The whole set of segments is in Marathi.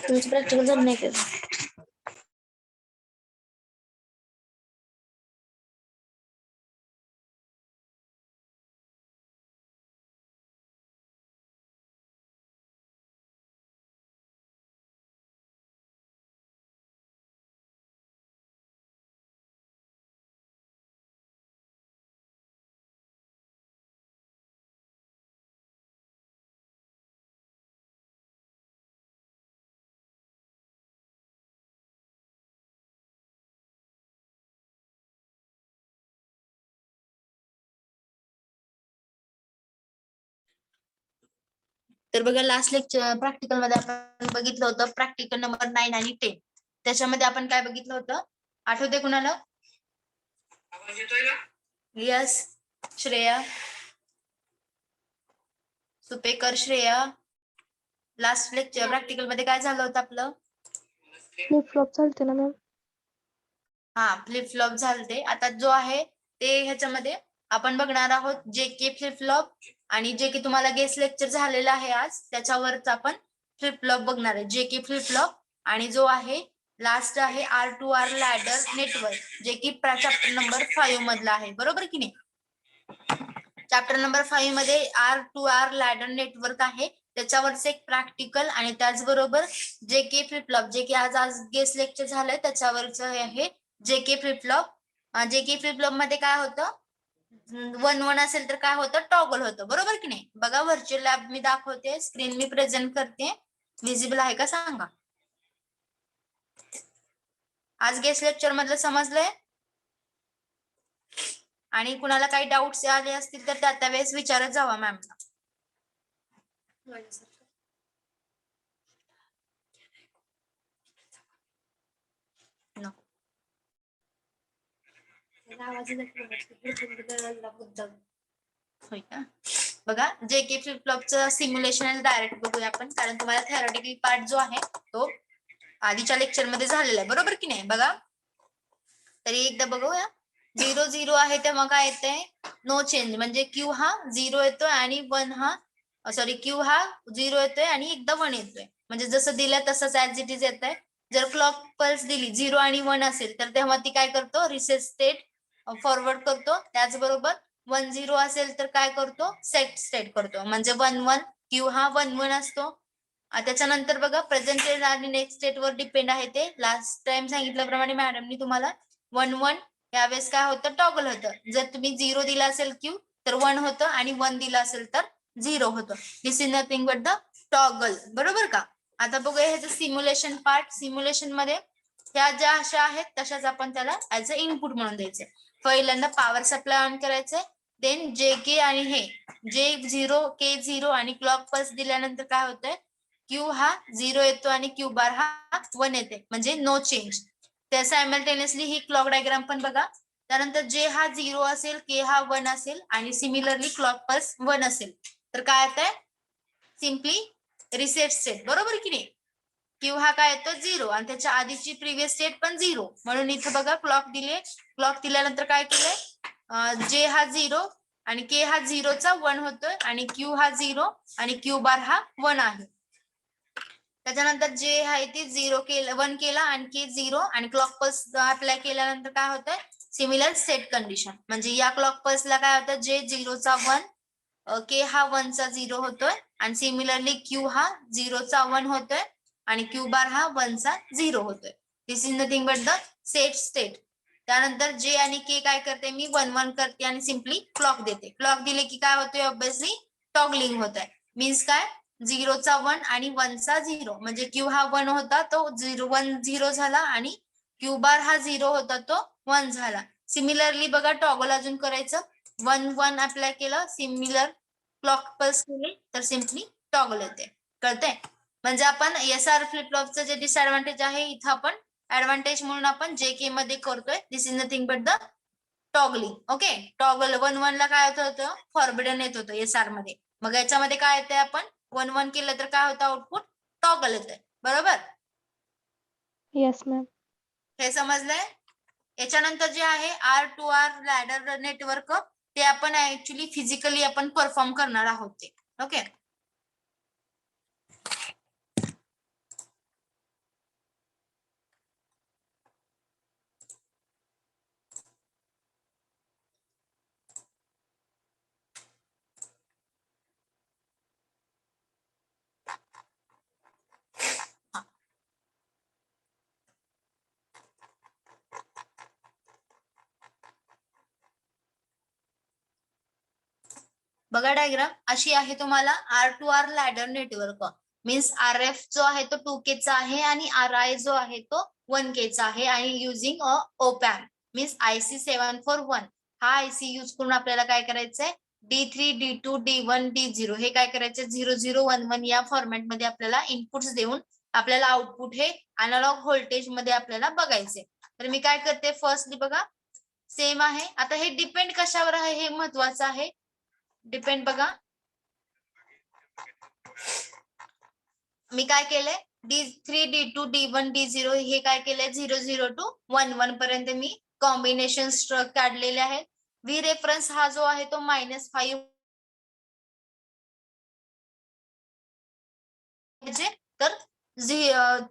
तुमचं प्रॅक्टिकल झालं नाही का? तर बघा लास्ट लेक्चर प्रॅक्टिकल मध्ये आपण बघितलं होतं प्रॅक्टिकल नंबर 9 आणि 10. त्याच्यामध्ये आपण काय बघितलं होतं आठवते कुणाला? आवाज येतोय का? Yes Shreya Supekar. Shreya last lecture practical मध्ये काय झालं होतं आपलं? फ्लिप फ्लॉप चालते ना मॅम? हा फ्लिप फ्लॉप झालते. आता जो आहे ते ह्याच्यामध्ये आपण बघणार आहोत जे के फ्लिप फ्लॉप आणि जे की तुम्हाला गेस्ट लेक्चर झालेलं आहे आज त्याच्यावरच आपण फ्लिप फ्लॉप बघणार आहे. जे के फ्लिप फ्लॉप आणि जो आहे लास्ट आहे R2R लॅडर नेटवर्क जे की चॅप्टर नंबर 5 मधला आहे. बरोबर की नाही? चॅप्टर नंबर 5 मध्ये R2R लॅडर नेटवर्क आहे. त्याच्यावरच एक प्रॅक्टिकल आणि त्याचबरोबर जे के फ्लिप फ्लॉप जे की आज गेस्ट लेक्चर झालंय त्याच्यावरच आहे जे के फ्लिप फ्लॉप. जे के फ्लिप फ्लॉप मध्ये काय होतं 1-1 असेल तर काय होतं टॉगल होतं. बरोबर की नाही? बघा व्हर्च्युअल लॅब मी दाखवते स्क्रीन मी प्रेझेंट करते. विजिबल आहे का सांगा? आज गेस्ट लेक्चर मधलं समजलंय? आणि कुणाला काही डाऊट्स आले असतील तर त्या वेळेस विचारत जावा मॅमला. होय का? बघा जे के फ्लिप फ्लॉपचं सिम्युलेशन डायरेक्ट बघूया आपण कारण तुम्हाला थेरॉटिकल पार्ट जो आहे तो आधीच्या लेक्चर मध्ये झालेला आहे. बरोबर की नाही? बघा तरी एकदा बघूया. 0-0 आहे तेव्हा काय येतंय नो चेंज म्हणजे क्यू हा 0 येतोय आणि 1 हा सॉरी क्यू हा 0 येतोय आणि एकदा 1 येतोय म्हणजे जसं दिलं तसंच ऍज इट इज येतंय. जर क्लॉक पल्स दिली 0 आणि 1 असेल तर तेव्हा ती काय करतो रिसेट स्टेट फॉरवर्ड करतो. त्याचबरोबर 1-0 असेल तर काय करतो सेट स्टेट करतो म्हणजे 1-1 क्यू हा 1-1 असतो. त्याच्यानंतर बघा प्रेझेंट स्टेट आणि नेक्स्ट स्टेट वर डिपेंड आहे ते. लास्ट टाइम सांगितल्याप्रमाणे मॅडमनी तुम्हाला 1-1 यावेळेस काय होतं टॉगल होतं. जर तुम्ही 0 दिला असेल क्यू तर 1 होतं आणि 1 दिला असेल तर 0 होतं. This is nothing but the toggle. बरोबर का? आता बघूया ह्याचं सिम्युलेशन पार्ट. सिम्युलेशन मध्ये ह्या ज्या अशा आहेत तशाच आपण त्याला ऍज अ इनपुट म्हणून द्यायचे. पहिल्यांदा पॉवर सप्लाय ऑन करायचंय. देन जे के आणि हे J0 K0 आणि क्लॉक पल्स दिल्यानंतर काय होतंय क्यू हा 0 येतो आणि क्यू बार हा 1 येते म्हणजे नो चेंज. त्या सायमल्टेनियसली ही क्लॉक डायग्राम पण बघा. त्यानंतर जे हा 0 असेल के हा 1 असेल आणि सिमिलरली क्लॉक पल्स 1 असेल तर काय येतंय सिम्पली रिसेट स्टेट. बरोबर की नाही? क्यू हा काय येतो 0 आणि त्याच्या आधीची प्रिव्हियस स्टेट पण 0 म्हणून इथं बघा क्लॉक दिले. क्लॉक दिल्यानंतर काय केलंय जे हा 0 आणि के हा 0चा 1 होतोय आणि क्यू हा 0 आणि क्यू बार हा 1 आहे. त्याच्यानंतर जे आहे ते 0 केलं 1 केला आणि के 0 आणि क्लॉक पल्स अप्लाय केल्यानंतर काय होतंय सिमिलर सेट कंडिशन म्हणजे या क्लॉक पल्सला काय होतं जे 0चा 1 के हा 1चा 0 होतोय आणि सिमिलरली क्यू हा 0चा 1 होतोय आणि क्यू बार हा 1चा 0 होतोय. This is nothing but the set state. त्यानंतर जे आणि के काय करते मी 1-1 करते आणि सिम्पली क्लॉक देते. क्लॉक दिले की काय होतोय ऑब्विसली टॉगलिंग होत आहे. मीन्स काय 0चा 1 आणि 1चा 0 म्हणजे क्यू हा 1 होता तो 1-0 झाला आणि क्यू बार हा 0 होता तो 1 झाला. सिमिलरली बघा टॉगल अजून करायचं 1-1 अप्लाय केलं सिमिलर क्लॉक पल्स केली तर सिम्पली टॉगल येते. कळतंय? म्हणजे आपण SR फ्लिप फ्लॉपचं जे डिसएडव्हान्टेज आहे इथं आपण ऍडव्हान्टेज म्हणून आपण JK मध्ये करतोय. This is nothing but the toggling. Okay toggle 1-1 ला काय होतं फॉरबिडन येत होतं SR मध्ये. मग याच्यामध्ये काय येतंय आपण 1-1 केलं तर काय होतं आउटपुट टॉगल येतंय. बरोबर? Yes ma'am. हे समजलंय. याच्यानंतर जे आहे R2R लॅडर नेटवर्क ते आपण ऍक्च्युली फिजिकली आपण परफॉर्म करणार आहोत ते. ओके. बघा डायग्राम अशी आहे तुम्हाला R2R ladder network. Means RF जो आहे तो 2K चा आहे आणि RI जो आहे तो 1K चा आहे आणि युजिंग ओपॅम्प मीन्स IC741 हा IC यूज करून आपल्याला काय करायचंय D3 D2 D1 D0 हे काय करायचं 0011 या फॉर्मॅट मध्ये आपल्याला इनपुट्स देऊन आपल्याला आउटपुट हे अनालॉग व्होल्टेज मध्ये आपल्याला बघायचे. तर मी काय करते फर्स्टली बघा सेम आहे. आता हे डिपेंड कशावर आहे हे महत्वाचं आहे. डिपेंड बघा मी काय केलंय D3 D2 D1 D0 हे काय केलंय 00 to 11 पर्यंत मी कॉम्बिनेशन स्ट्रक काढलेले आहेत. V रेफरन्स हा जो आहे तो -5 तर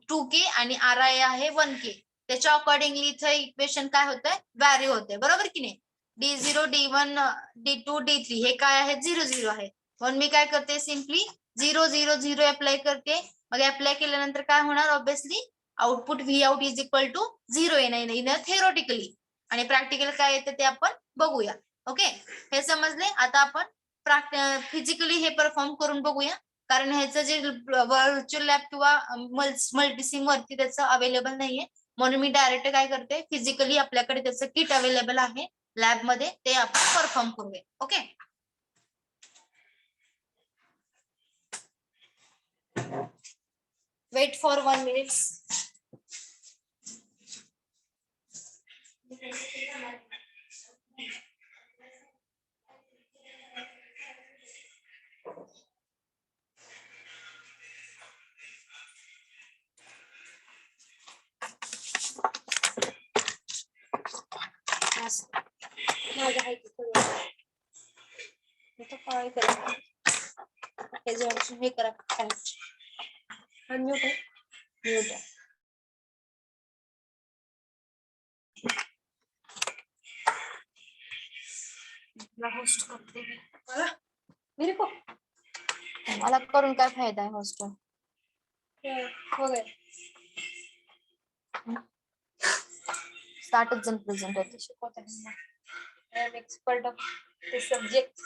2K आणि RI आहे 1K. त्याच्या अकॉर्डिंगली इथे इक्वेशन काय होतंय व्हॅरी होते बरोबर की नाही. D0 D1 D2 D3 हे काय आहे 00 आहे. म्हणून मी काय करते सिम्पली 000 अप्लाय करते. मग अप्लाय केल्यानंतर काय होणार obviously output V out is equal to 0 येणार थेरोटिकली आणि प्रॅक्टिकल काय येतं ते आपण बघूया. ओके हे समजले. आता आपण फिजिकली हे परफॉर्म करून बघूया कारण ह्याचं जे व्हर्च्युअल लॅब किंवा मल्टीसिम वरती त्याचं अवेलेबल नाहीये. म्हणून मी डायरेक्ट काय करते फिजिकली आपल्याकडे त्याचं किट अवेलेबल आहे लॅब मध्ये ते आपण परफॉर्म करूया. Okay wait for 1 minute. माझं आहे काय करा हे करा म्यूट आहे. होस्ट करते मला करून काय फायदा आहे होस्ट स्टार्टच जण प्रेझेंट शिकवत आहे एक्सपर्ट ऑफ द सब्जेक्ट.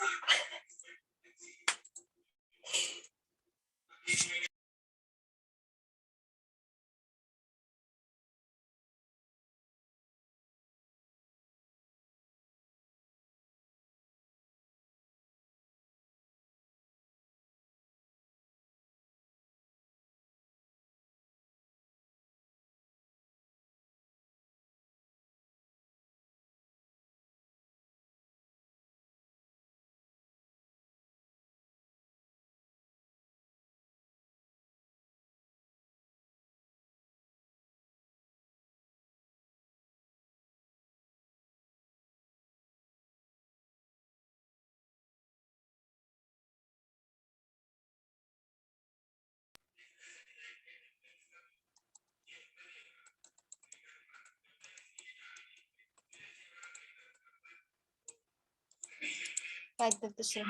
काय तर दुसरं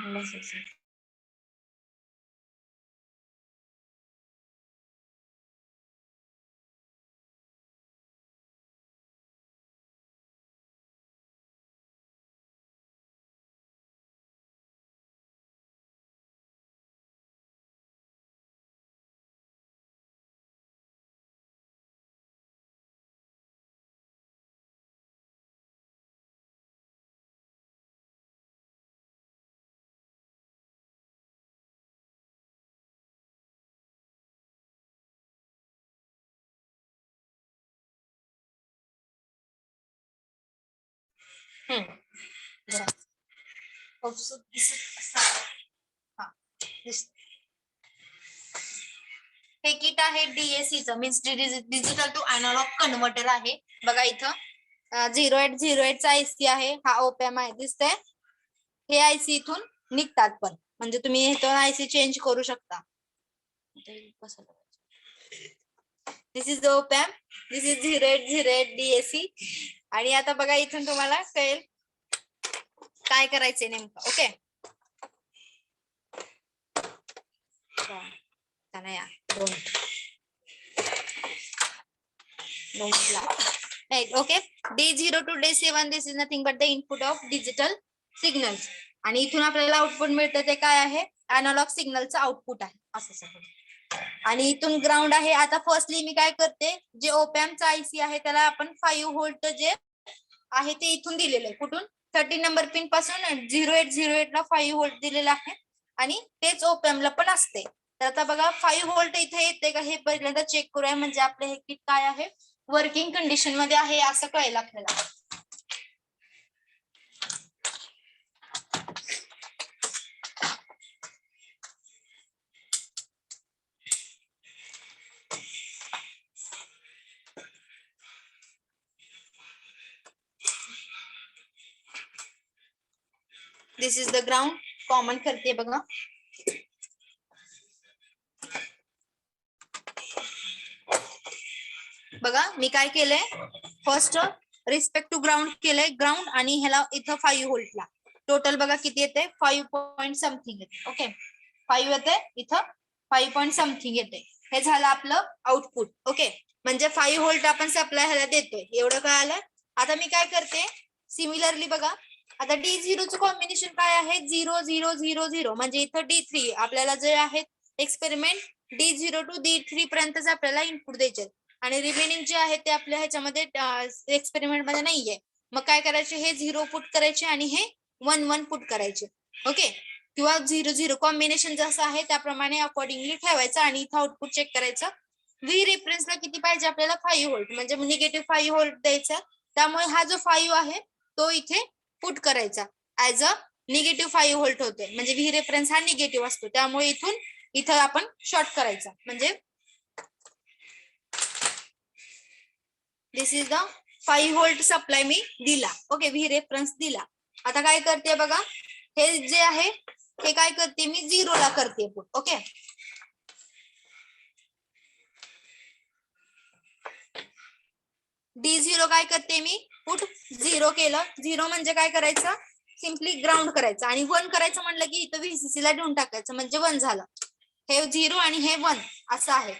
हे किट आहे DAC चं means digital to analogue converter आहे. बघा इथं 0808 चा आयसी आहे, हा ओपॅम आहे, दिसतंय. हे आयसी इथून निघतात पण, म्हणजे तुम्ही इथून आयसी चेंज करू शकता. दिस इज ओपॅम, दिस इज 0808 डीएसी. आणि आता बघा इथून तुम्हाला कळेल काय करायचंय नेमकं. Okay, okay. D0 to D7 this is nothing but the input of digital signals. आणि इथून आपल्याला आउटपुट मिळतं ते काय आहे, अॅनालॉग सिग्नलचं आउटपुट आहे असं सगळं. आणि इथून ग्राउंड आहे. आता फर्स्टली मी काय करते, जे ओपॅमचा आयसी आहे त्याला आपण 5 व्होल्ट जे आहे ते इथून दिलेलं आहे. कुठून, 13 नंबर पिन पासून 0808 ला 5 व्होल्ट दिलेलं आहे. आणि तेच ओपॅमला पण असते. तर आता बघा 5 व्होल्ट इथे येते का हे पहिल्यांदा चेक करूया, म्हणजे आपलं हे किट काय आहे, वर्किंग कंडिशन मध्ये आहे असं कळेल आपल्याला. दिस इज द ग्राउंड, कॉमन करते बघा. बघा मी काय केलंय, फर्स्ट रिस्पेक्ट टू ग्राउंड केलंय, ग्राउंड आणि ह्याला इथं 5 व्होल्टला टोटल बघा किती येते, 5 पॉईंट समथिंग येते. ओके, 5 येते इथं, 5 पॉईंट समथिंग येते. हे झालं आपलं आउटपुट. ओके, म्हणजे 5 व्होल्ट आपण सप्लाय ह्याला देतोय, एवढं कळालं. आता मी काय करते, सिमिलरली बघा, आता D0 चं कॉम्बिनेशन काय आहे, 0000, म्हणजे इथं D3 आपल्याला जे आहे एक्सपेरिमेंट D0 to D3 पर्यंतच आपल्याला इनपुट द्यायचे, आणि रिमेनिंग जे आहे ते आपल्या ह्याच्यामध्ये एक्सपेरिमेंट मध्ये नाहीये. मग काय करायचे, हे 0 पुट करायचे आणि हे 1 पुट करायचे. ओके, किंवा 00 कॉम्बिनेशन जसं आहे त्याप्रमाणे अकॉर्डिंगली ठेवायचं. आणि इथं आउटपुट चेक करायचं. व्ही रेफरन्सला किती पाहिजे आपल्याला, 5 व्होल्ट, म्हणजे निगेटिव्ह 5 व्होल्ट द्यायचा. त्यामुळे हा जो 5 आहे तो इथे पुट करायचा ऍज अ निगेटिव्ह 5 व्होल्ट होते, म्हणजे व्ही रेफरन्स हा निगेटिव्ह असतो. त्यामुळे इथं आपण शॉर्ट करायचा, म्हणजे दिस इज द 5 व्होल्ट सप्लाय मी दिला. ओके, व्ही रेफरन्स दिला. आता काय करते बघा, हे जे आहे हे काय करते मी 0 ला करते पुट. ओके, D0 काय करते मी पुट 0 केलं. 0 म्हणजे काय करायचं, सिम्पली ग्राउंड करायचं. आणि 1 करायचं म्हणलं की इथं VCC ला देऊन टाकायचं, म्हणजे 1 झालं. हे 0 आणि हे 1 असं आहे.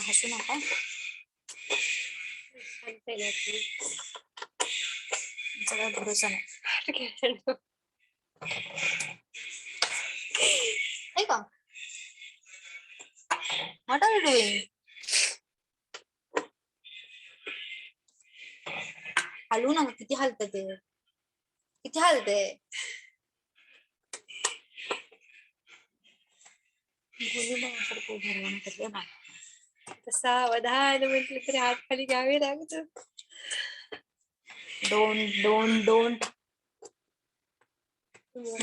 हसू नका, सगळा भरोसा नाही का. व्हॉट आर यू डुईंग, हलू नका. किती हलत ते, किती हलते. सावधान म्हटलं तरी हात खाली घ्यावे लागत. डोंट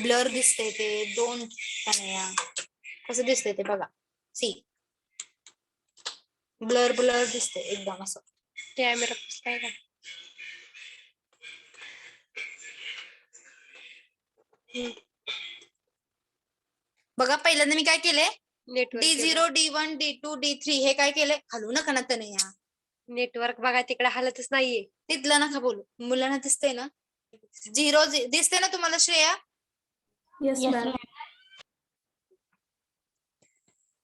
ब्लर दिसते ते, डोंट कसं दिसतंय ते बघा. सी, ब्लर दिसते एकदम असं. कॅमेरा काय का बघा, पहिल्यांदा मी काय केलंय, network D0 D1 D2 D3 हे काय केलंय, हलू नका ना तर नाही. नेटवर्क बघा तिकडे हालतच नाहीये. तिथलं नका बोलू, मुलांना दिसतंय ना. 0 दिसते ना तुम्हाला Shreya. Yes ma'am.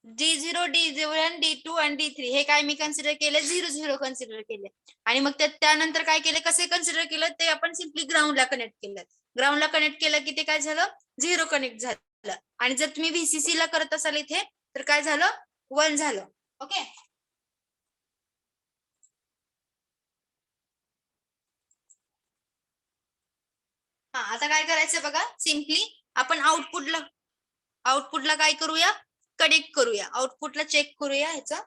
D0 D1 D2 आणि D3 हे काय मी कन्सिडर केले, 00 कन्सिडर केले. आणि मग त्यानंतर काय केले, कसे कन्सिडर केलं ते आपण सिम्पली ग्राउंडला कनेक्ट केलं. ग्राउंडला कनेक्ट केलं की ते काय झालं, 0 कनेक्ट झालं. आणि जर तुम्ही VCC ला करत असाल इथे तर काय झालं, 1 झालं. ओके, हा आता काय करायचं बघा, सिम्पली आपण आउटपुटला काय करूया, कनेक्ट करूया. आउटपुटला चेक करूया ह्याचा.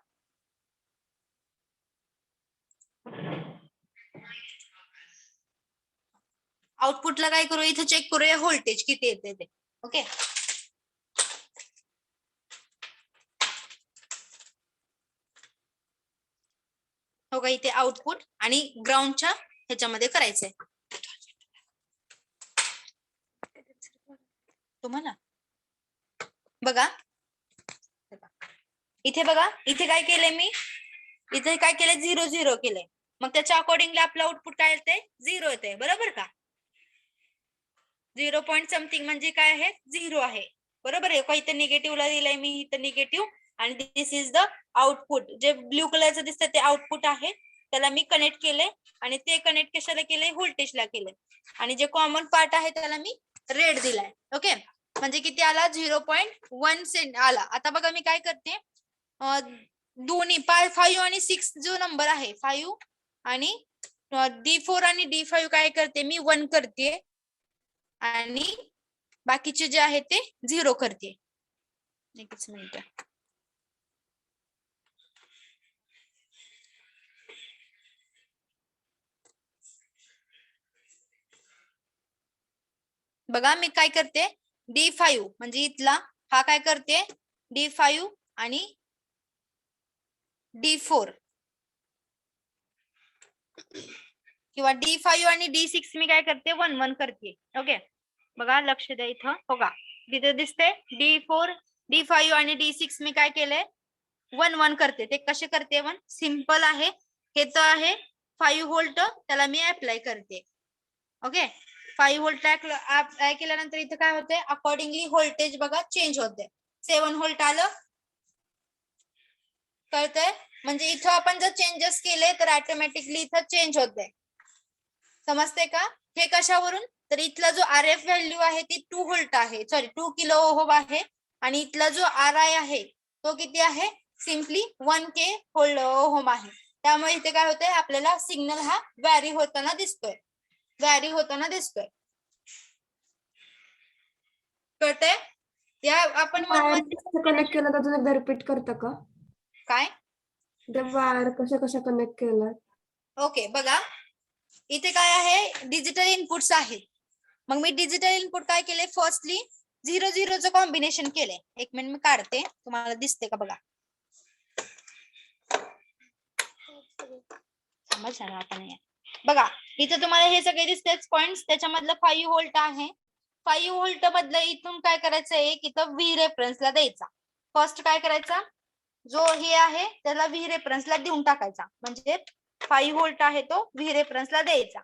आउटपुटला काय करूया, इथे चेक करूया व्होल्टेज किती येते ते. ओके, हो का इथे आउटपुट आणि ग्राउंडच्या ह्याच्यामध्ये करायचंय तुम्हाला बघा इथे बघा इथे काय केलंय मी इथे काय केलंय 0 0 केलंय मग त्याच्या अकॉर्डिंगली आपलं आउटपुट काय येते 0 येते बरोबर का 0 पॉईंट समथिंग म्हणजे काय आहे 0 आहे बरोबर आहे का इथे निगेटिव्हला दिलंय मी इथं निगेटिव्ह आणि दिस इज द आउटपुट जे ब्ल्यू कलरचं दिसतं ते आउटपुट आहे त्याला मी कनेक्ट केलंय आणि ते कनेक्ट कशाला केलंय व्होल्टेजला केलंय आणि जे कॉमन पार्ट आहे त्याला मी रेड दिलाय ओके म्हणजे किती आला 0.1 सेंट आला आता बघा मी काय करते दोन्ही 5 आणि 6 जो नंबर आहे 5 आणि D4 आणि D5 काय करते मी 1 करते आणि बाकीचे जे आहे ते 0 करते एकच मिनिट बघा मी काय करते D5 म्हणजे इथला हा काय करते D5 आणि D4 किंवा D5 आणि D6 मी काय करते 1 1 करते ओके बघा लक्ष द्या इथं हो का तिथे दिसते D4 D5 आणि D6 मी काय केलंय 1 1 करते ते कसे करते 1 सिंपल आहे हे तर आहे 5 व्होल्ट त्याला मी अप्लाय करते ओके 5 व्होल्ट अप्लाय केल्यानंतर इथे काय होते अकॉर्डिंगली व्होल्टेज बघा चेंज होते 7 व्होल्ट आलं कळतंय म्हणजे इथं आपण जर चेंजेस केले तर ऑटोमॅटिकली इथं चेंज होते समजते का हे कशावरून तर इथला जो RF व्हॅल्यू आहे ती 2 व्होल्ट आहे सॉरी 2 किलो ओहम आहे आणि इथला जो RI आहे तो किती आहे सिम्पली 1K ओहम आहे त्यामुळे इथे काय होतंय आपल्याला सिग्नल हा व्हॅरी होताना दिसतोय कळतंय या आपण कनेक्ट केलं तर तुम्ही रिपीट करता का काय त्या वायर कशा कनेक्ट केलं ओके बघा इथे काय आहे डिजिटल इनपुट्स आहेत मग मी डिजिटल इनपुट काय केले फर्स्टली 0 0 चं कॉम्बिनेशन केले एक मिनिट मी काढते तुम्हाला दिसते का बघा बघा इथे तुम्हाला हे सगळे दिसतेच पॉइंट्स त्याच्यामधलं 5 व्होल्ट आहे 5 व्होल्ट मधलं इथून काय करायचं आहे की तो V रेफरन्सला द्यायचा फर्स्ट काय करायचा जो हे आहे त्याला V रेफरन्सला देऊन टाकायचा म्हणजे 5 व्होल्ट आहे तो V रेफरन्सला द्यायचा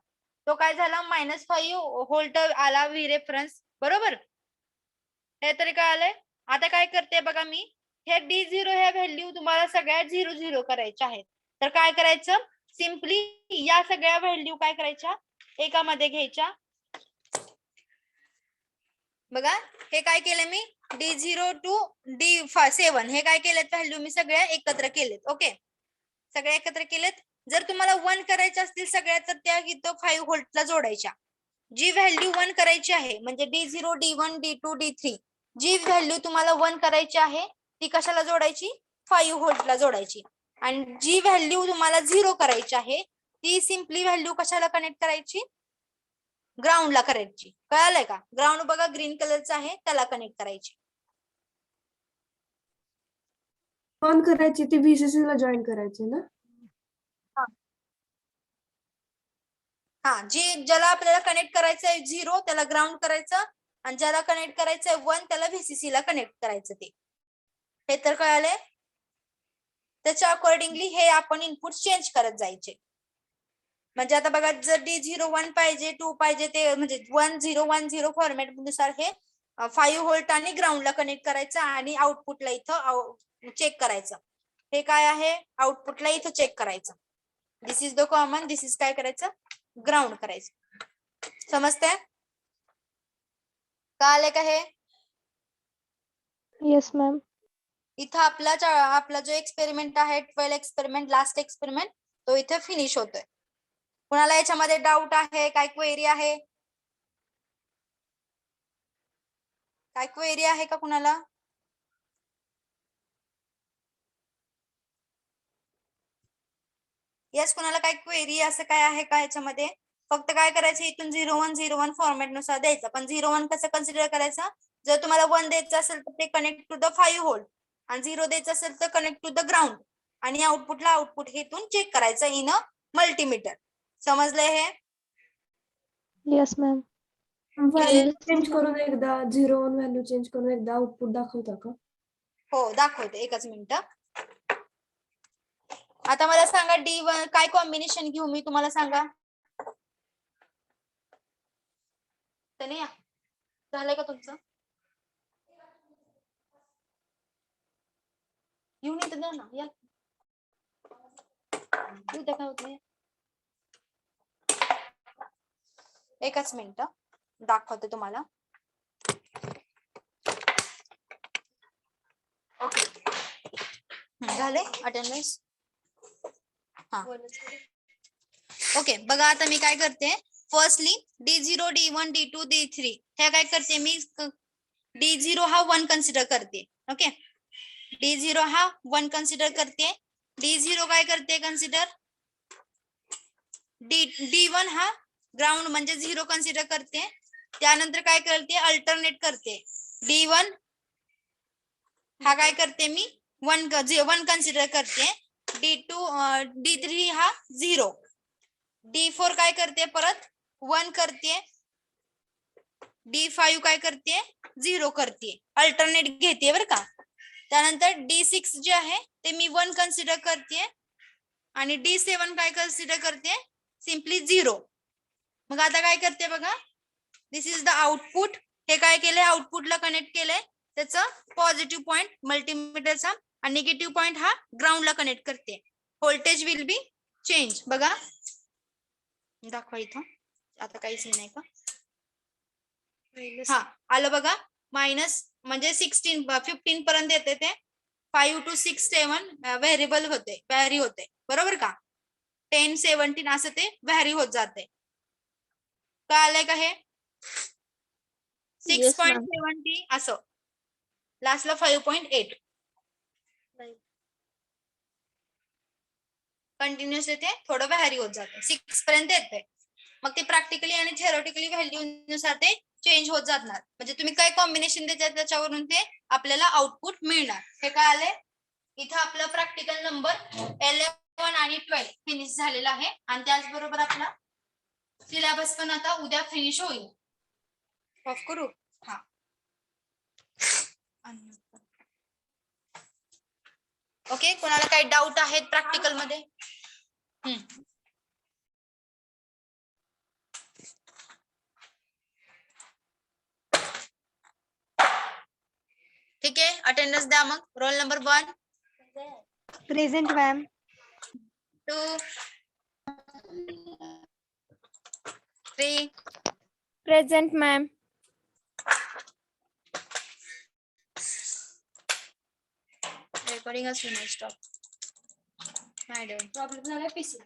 तो काय झाला -5 व्होल्ट आला V रेफरन्स बरोबर हे तरी काय आलंय आता काय करते बघा मी हे D0 ह्या व्हॅल्यू तुम्हाला सगळ्या 0 0 करायच्या आहेत तर काय करायचं सिम्पली या सगळ्या व्हॅल्यू काय करायच्या एकामध्ये घ्यायच्या बघा हे काय केलं मी D0 to D7 हे काय केलेत व्हॅल्यू मी सगळ्या एकत्र केलेत ओके सगळ्या एकत्र केलेत जर तुम्हाला 1 करायचे असतील सगळ्या तर त्या इथं 5 व्होल्टला जोडायच्या जी व्हॅल्यू 1 करायची आहे म्हणजे D0 D1 D2 D3 जी व्हॅल्यू तुम्हाला 1 करायची आहे ती कशाला जोडायची 5 व्होल्टला जोडायची आणि जी व्हॅल्यू तुम्हाला 0 करायची आहे ती सिम्पली व्हॅल्यू कशाला कनेक्ट करायची ग्राउंडला करायची कळालंय का ग्राउंड बघा ग्रीन कलरचा आहे त्याला कनेक्ट करायची ऑन करायची ती VCC ला जॉईन करायची ना हा जी ज्याला आपल्याला कनेक्ट करायचं आहे 0 त्याला ग्राउंड करायचं आणि ज्याला कनेक्ट करायचं आहे 1 त्याला VCC ला कनेक्ट करायचं ते हे तर कळालंय त्याच्या अकॉर्डिंगली हे आपण इनपुट चेंज करत जायचे म्हणजे आता बघा जर D0 1 पाहिजे 2 पाहिजे ते म्हणजे 1 0 1 0 फॉर्मॅट नुसार हे 5 व्होल्ट आणि ग्राउंडला कनेक्ट करायचं आणि आउटपुटला इथं चेक करायचं हे काय आहे आउटपुटला इथं चेक करायचं this is the common this is काय करायचं ग्राउंड करायचं समजतंय कळालंय का हे येस मॅम इथं आपला जो एक्सपेरिमेंट आहे 12 एक्सपेरिमेंट लास्ट एक्सपेरिमेंट तो इथे फिनिश होतोय कुणाला याच्यामध्ये डाऊट आहे काय क्वेरी आहे का कुणाला यस कुणाला काय क्वेरी असं काय आहे का याच्यामध्ये फक्त काय करायचं इथून 0101 फॉर्मॅट नुसार द्यायचं पण 01 कसं कन्सिडर करायचं जर तुम्हाला 1 द्यायचं असेल तर ते कनेक्ट टू द 5 व्होल्ट आणि 0 द्यायचं असेल तर कनेक्ट टू द ग्राउंड आणि आउटपुटला आउटपुट हेतून चेक करायचं इन अ मल्टीमीटर. समजलंय हे? Yes ma'am. व्हॅल्यू चेंज करून एकदा 0 व्हॅल्यू चेंज करून एकदा आउटपुट दाखवता का? हो दाखवते, एकच मिनिट. आता मला सांगा D1 काय कॉम्बिनेशन घेऊ मी, तुम्हाला सांगा. तनया झालंय का तुमचं? येऊन येतं द्या ना, या. येऊ द्या, काय होत नाही. एकच मिनिट दाखवते तुम्हाला. ओके झाले अटेंडन्स. हा ओके बघा आता मी काय करते. Firstly D0 D1 D2 D3 हे काय करते मी. D0 हा 1 कन्सिडर करते. ओके D0 हा 1 कन्सिडर करते. D0 काय करते कन्सिडर. D1 हा ग्राउंड म्हणजे 0 कन्सिडर करते. त्यानंतर काय करते अल्टरनेट करते. D1 हा काय करते मी 1 कन्सिडर करते. D2 D3 हा 0. D4 काय करते परत 1 करते. D5 काय करते 0 करते. अल्टरनेट घेते बरं का. त्यानंतर D6 जे आहे ते मी 1 कन्सिडर करते आणि D7 काय कन्सिडर करते सिम्पली 0. मग आता काय करते बघा. दिस इज द आउटपुट. हे काय केलंय आउटपुटला कनेक्ट केलंय. त्याचं पॉझिटिव्ह पॉइंट मल्टीमीटरचा आणि निगेटिव्ह पॉइंट हा ग्राउंडला कनेक्ट करते. Voltage will be change. बघा दाखवा इथं. आता काहीच नाही का. हा आलं बघा. मायनस म्हणजे 15 पर्यंत येते ते. 5 to 6 7 व्हेरिएबल होते, व्हॅरी होते बरोबर का. 10 17 असं ते व्हॅरी होत जाते. काय आलंय का हे 6.70 असं. लास्टला 5.8 कंटिन्युअस येते. थोडं व्हॅरी होत जाते. 6 पर्यंत येते. मग ते प्रॅक्टिकली आणि थेरोटिकली व्हॅल्यू नुसार ते चेंज होत जाणार. म्हणजे तुम्ही काय कॉम्बिनेशन देता त्याच्यावरून ते आपल्याला आउटपुट मिळणार. हे काय आले इथं आपलं प्रॅक्टिकल नंबर 11 आणि 12 फिनिश झालेला आहे. आणि त्याचबरोबर आपला सिलेबस पण आता उद्या फिनिश होईल. ऑफ करू. हा ओके. कोणाला काही डाऊट आहेत प्रॅक्टिकल मध्ये. ठीक आहे. अटेंडन्स द्या मग. Roll number 1 present ma'am. 2 3 present ma'am. Recording असेल ना स्टॉप. मॅडम प्रॉब्लेम झाला पीसी.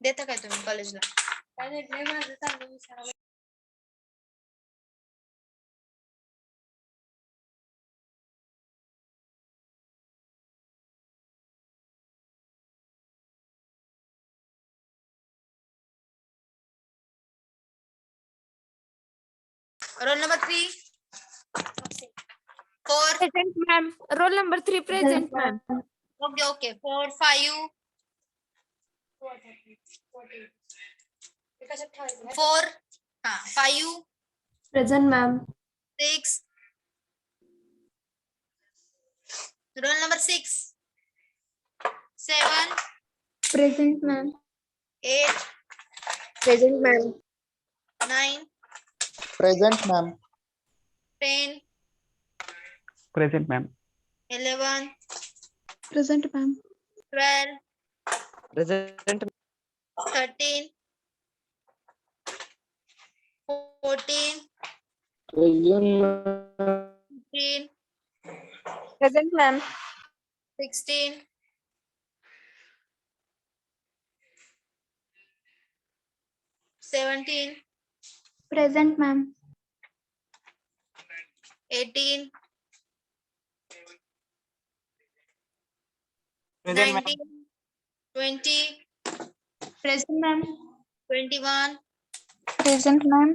देता काय तुम्ही कॉलेजला. काय देत नाही माझं चांगलं विचारा. Roll number 3 4 present ma'am. Roll number 3 present ma'am. Okay okay 4 5 4 हा 5 present ma'am. 6 roll number 6 7 present ma'am. 8 present ma'am. 9 Present, ma'am. 10 Present, ma'am. 11 present ma'am. 12 Present. 13 14 15 present ma'am. 16 17 present ma'am. 18 Present, ma'am. 19 20 present ma'am. 21 present ma'am.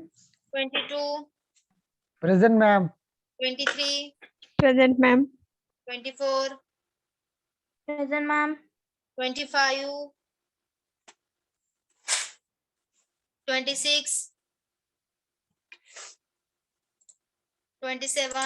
22 Present, ma'am. 23, Present, ma'am. 24, Present, ma'am. 25, 26, 27,